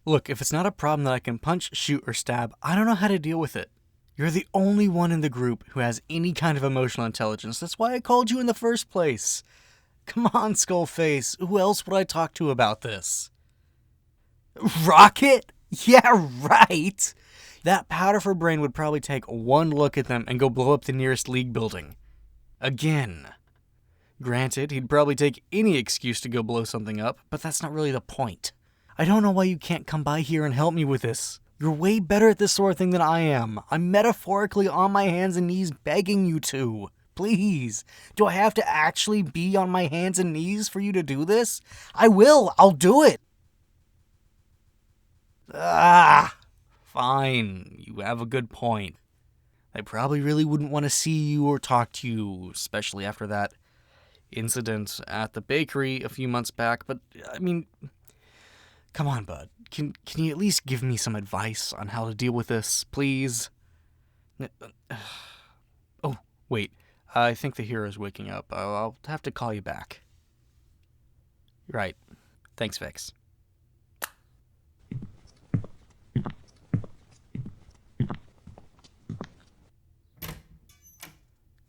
Look, if it's not a problem that I can punch, shoot, or stab, I don't know how to deal with it. You're the only one in the group who has any kind of emotional intelligence. That's why I called you in the first place. Come on, Skullface. Who else would I talk to about this? Rocket? Yeah, right. That Powderful Brain would probably take one look at them and go blow up the nearest League building. Again. Granted, he'd probably take any excuse to go blow something up, but that's not really the point. I don't know why you can't come by here and help me with this. You're way better at this sort of thing than I am. I'm metaphorically on my hands and knees begging you to. Please. Do I have to actually be on my hands and knees for you to do this? I will. I'll do it. Fine. You have a good point. I probably really wouldn't want to see you or talk to you, especially after that incident at the bakery a few months back, but, I mean, come on, bud. Can you at least give me some advice on how to deal with this, please? Oh, wait. I think the hero's waking up. I'll have to call you back. Right. Thanks, Vix.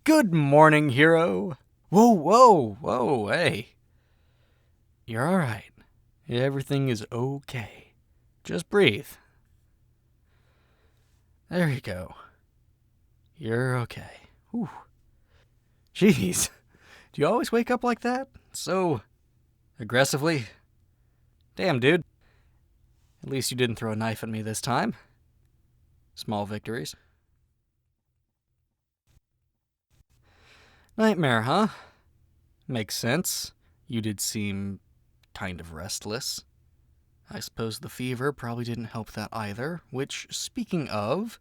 Good morning, hero. Whoa, hey. You're alright. Everything is okay. Just breathe. There you go. You're okay. Whew. Jeez. Do you always wake up like that? So aggressively? Damn, dude. At least you didn't throw a knife at me this time. Small victories. Nightmare, huh? Makes sense. You did seem kind of restless. I suppose the fever probably didn't help that either, which, speaking of...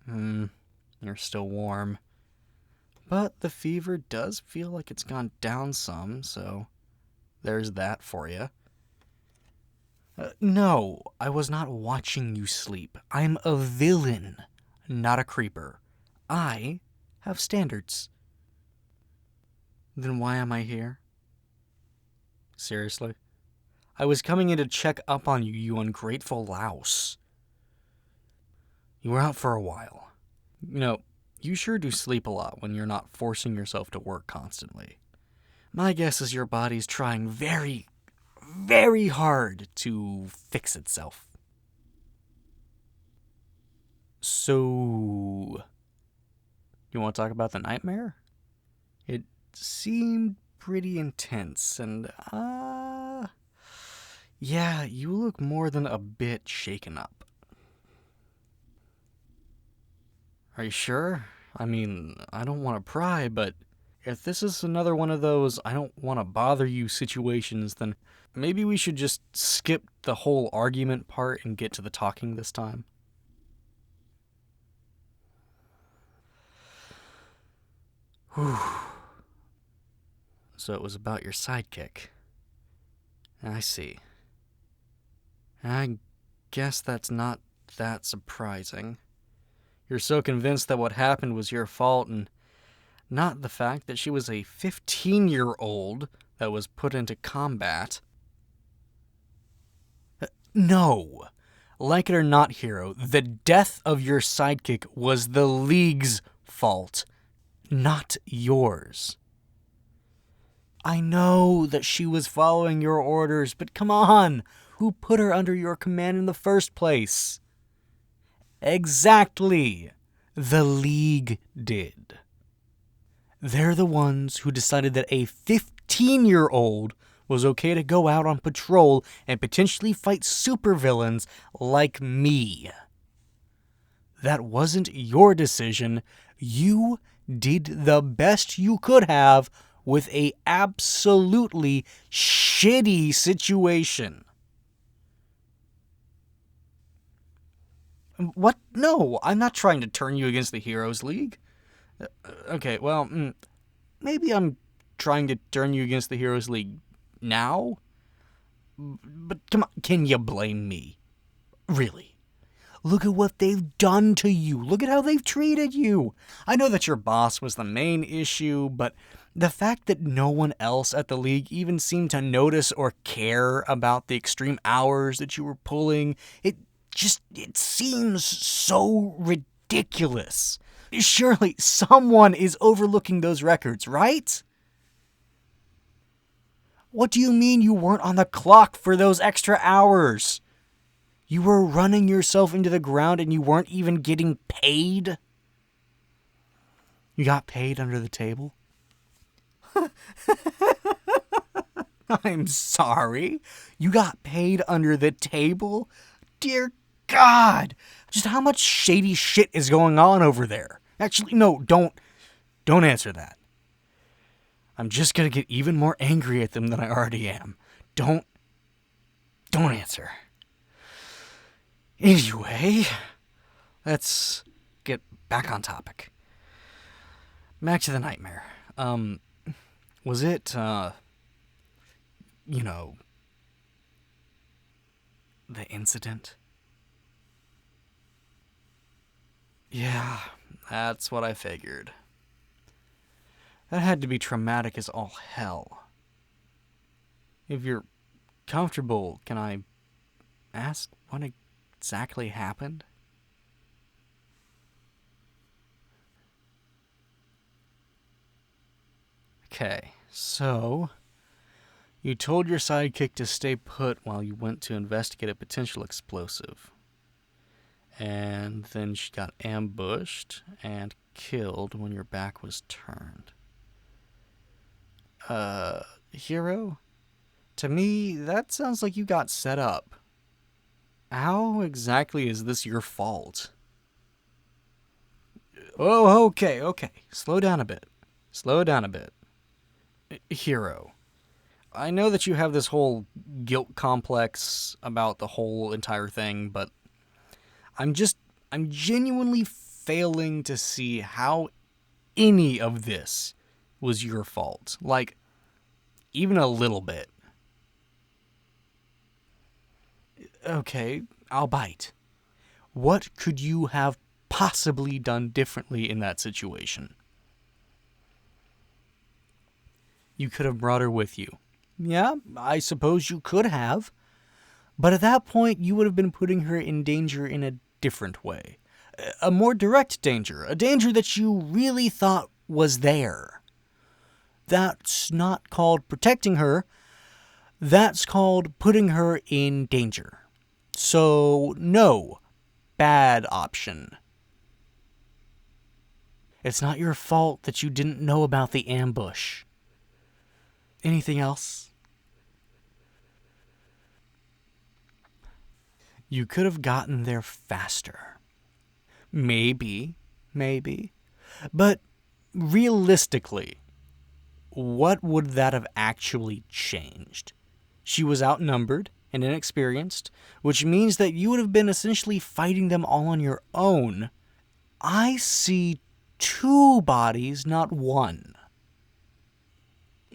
you're still warm. But the fever does feel like it's gone down some, so there's that for you. No, I was not watching you sleep. I'm a villain, not a creeper. I have standards. Then why am I here? Seriously? I was coming in to check up on you, you ungrateful louse. You were out for a while. You know, you sure do sleep a lot when you're not forcing yourself to work constantly. My guess is your body's trying very, very hard to fix itself. So, you want to talk about the nightmare? It seemed pretty intense, and, yeah, you look more than a bit shaken up. Are you sure? I mean, I don't want to pry, but if this is another one of those I don't want to bother you situations, then maybe we should just skip the whole argument part and get to the talking this time. Whew. So it was about your sidekick. I see. I guess that's not that surprising. You're so convinced that what happened was your fault and not the fact that she was a 15-year-old that was put into combat. No. Like it or not, hero, the death of your sidekick was the League's fault, not yours. I know that she was following your orders, but come on, who put her under your command in the first place? Exactly. The League did. They're the ones who decided that a 15-year-old was okay to go out on patrol and potentially fight supervillains like me. That wasn't your decision. You did the best you could have with a absolutely shitty situation. What? No, I'm not trying to turn you against the Heroes League. Okay, well, maybe I'm trying to turn you against the Heroes League now? But come on, can you blame me? Really? Look at what they've done to you. Look at how they've treated you. I know that your boss was the main issue, but The fact that no one else at the league even seemed to notice or care about the extreme hours that you were pulling, it seems so ridiculous. Surely someone is overlooking those records, right? What do you mean you weren't on the clock for those extra hours? You were running yourself into the ground and you weren't even getting paid? You got paid under the table? I'm sorry. You got paid under the table? Dear God. Just how much shady shit is going on over there? Actually, no, don't answer that. I'm just gonna get even more angry at them than I already am. Don't answer. Anyway, let's get back on topic. Back to the nightmare. Was it, the incident? Yeah, that's what I figured. That had to be traumatic as all hell. If you're comfortable, can I ask what exactly happened? Okay, so you told your sidekick to stay put while you went to investigate a potential explosive. And then she got ambushed and killed when your back was turned. Hero? To me, that sounds like you got set up. How exactly is this your fault? Oh, okay. Slow down a bit. Hero, I know that you have this whole guilt complex about the whole entire thing, but I'm genuinely failing to see how any of this was your fault. Like, even a little bit. Okay, I'll bite. What could you have possibly done differently in that situation? You could have brought her with you. Yeah, I suppose you could have. But at that point, you would have been putting her in danger in a different way. A more direct danger. A danger that you really thought was there. That's not called protecting her. That's called putting her in danger. So, no. Bad option. It's not your fault that you didn't know about the ambush. Anything else? You could have gotten there faster. Maybe. But realistically, what would that have actually changed? She was outnumbered and inexperienced, which means that you would have been essentially fighting them all on your own. I see 2 bodies, not 1.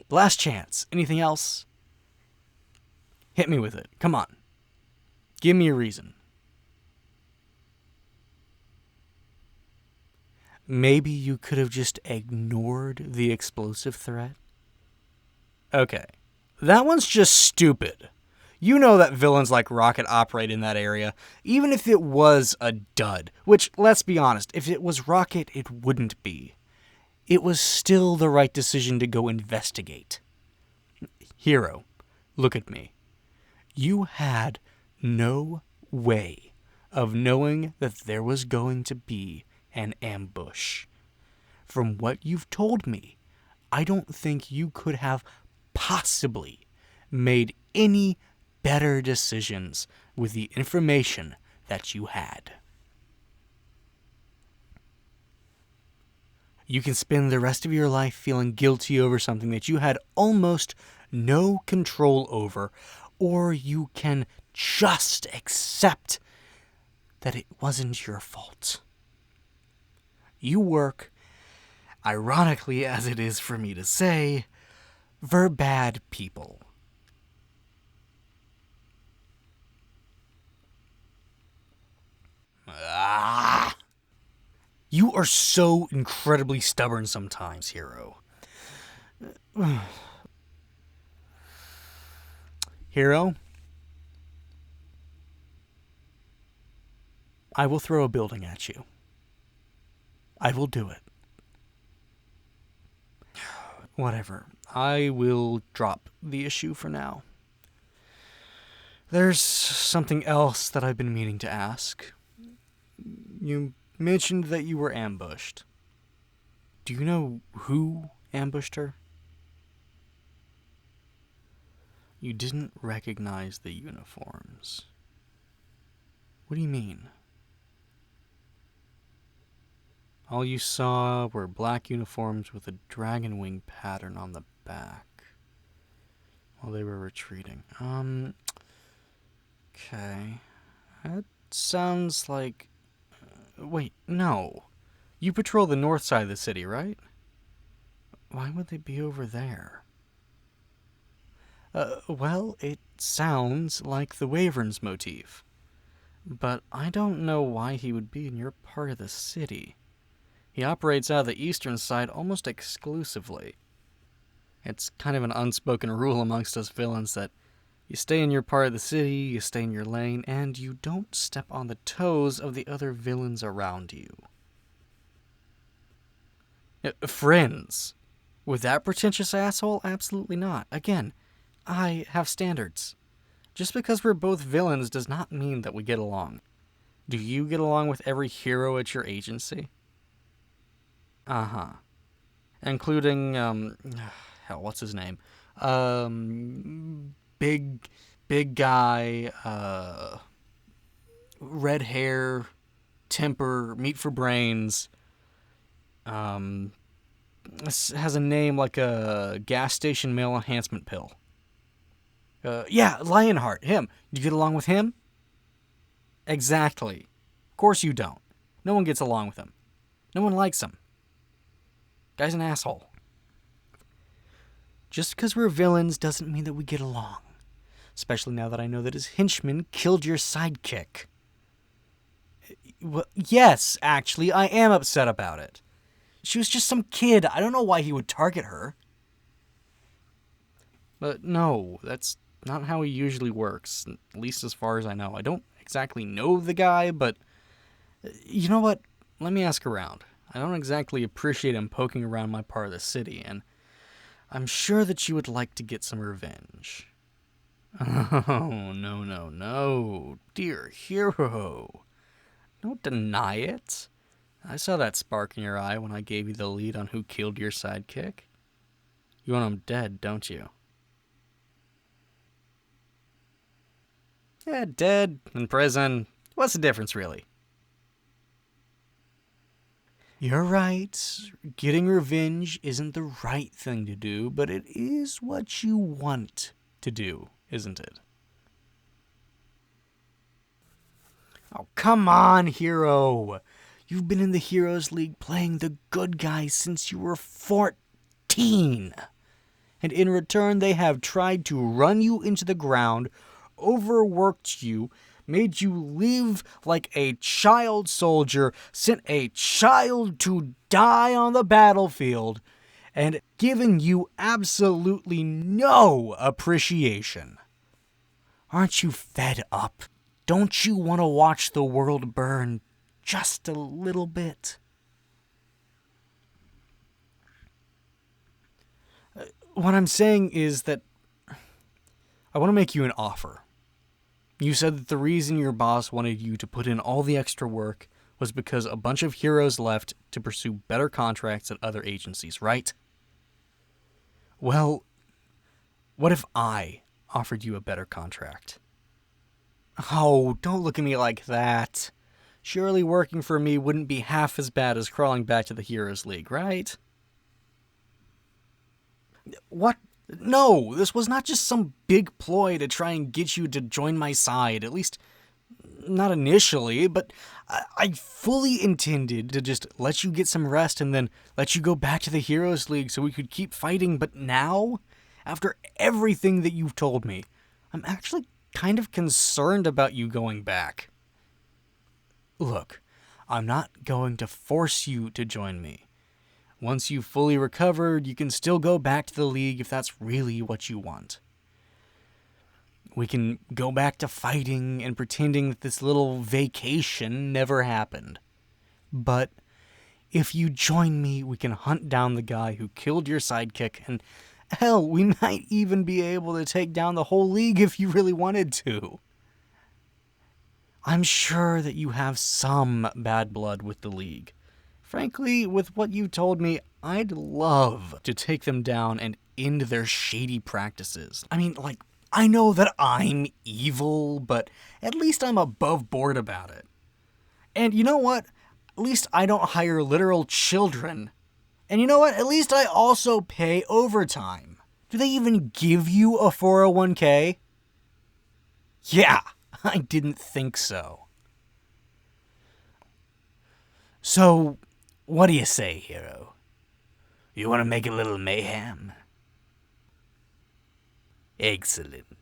Last chance. Anything else? Hit me with it. Come on. Give me a reason. Maybe you could have just ignored the explosive threat? Okay. That one's just stupid. You know that villains like Rocket operate in that area, even if it was a dud. Which, let's be honest, if it was Rocket, it wouldn't be. It was still the right decision to go investigate. Hero, look at me. You had no way of knowing that there was going to be an ambush. From what you've told me, I don't think you could have possibly made any better decisions with the information that you had. You can spend the rest of your life feeling guilty over something that you had almost no control over, or you can just accept that it wasn't your fault. You work, ironically as it is for me to say, for bad people. You are so incredibly stubborn sometimes, Hero. Hero, I will throw a building at you. I will do it. Whatever. I will drop the issue for now. There's something else that I've been meaning to ask. You mentioned that you were ambushed. Do you know who ambushed her? You didn't recognize the uniforms. What do you mean? All you saw were black uniforms with a dragon wing pattern on the back while they were retreating. Okay. That sounds like... Wait, no. You patrol the north side of the city, right? Why would they be over there? Well, it sounds like the Wyvern's motif. But I don't know why he would be in your part of the city. He operates out of the eastern side almost exclusively. It's kind of an unspoken rule amongst us villains that you stay in your part of the city, you stay in your lane, and you don't step on the toes of the other villains around you. Friends. With that pretentious asshole? Absolutely not. Again, I have standards. Just because we're both villains does not mean that we get along. Do you get along with every hero at your agency? Uh-huh. Including, hell, what's his name? Big guy, red hair, temper, meat for brains, has a name like a gas station male enhancement pill. Yeah, Lionheart, him. You get along with him? Exactly. Of course you don't. No one gets along with him. No one likes him. Guy's an asshole. Just because we're villains doesn't mean that we get along. Especially now that I know that his henchman killed your sidekick. Well, yes, actually, I am upset about it. She was just some kid. I don't know why he would target her. But no, that's not how he usually works, at least as far as I know. I don't exactly know the guy, but you know what? Let me ask around. I don't exactly appreciate him poking around my part of the city, and I'm sure that you would like to get some revenge. Oh, no, dear hero. Don't deny it. I saw that spark in your eye when I gave you the lead on who killed your sidekick. You want him dead, don't you? Yeah, dead, in prison. What's the difference, really? You're right. Getting revenge isn't the right thing to do, but it is what you want to do, isn't it? Oh, come on, hero. You've been in the Heroes League playing the good guy since you were 14. And in return, they have tried to run you into the ground, overworked you, made you live like a child soldier, sent a child to die on the battlefield, and given you absolutely no appreciation. Aren't you fed up? Don't you want to watch the world burn just a little bit? What I'm saying is that I want to make you an offer. You said that the reason your boss wanted you to put in all the extra work was because a bunch of heroes left to pursue better contracts at other agencies, right? Well, what if I offered you a better contract? Oh, don't look at me like that. Surely working for me wouldn't be half as bad as crawling back to the Heroes League, right? What? No, this was not just some big ploy to try and get you to join my side, at least not initially, but I fully intended to just let you get some rest and then let you go back to the Heroes League so we could keep fighting, but now, after everything that you've told me, I'm actually kind of concerned about you going back. Look, I'm not going to force you to join me. Once you've fully recovered, you can still go back to the league if that's really what you want. We can go back to fighting and pretending that this little vacation never happened. But if you join me, we can hunt down the guy who killed your sidekick, and hell, we might even be able to take down the whole league if you really wanted to. I'm sure that you have some bad blood with the league. Frankly, with what you told me, I'd love to take them down and end their shady practices. I mean, like, I know that I'm evil, but at least I'm above board about it. And you know what? At least I don't hire literal children. And you know what? At least I also pay overtime. Do they even give you a 401k? Yeah, I didn't think so. So, what do you say, hero? You want to make a little mayhem? Excellent.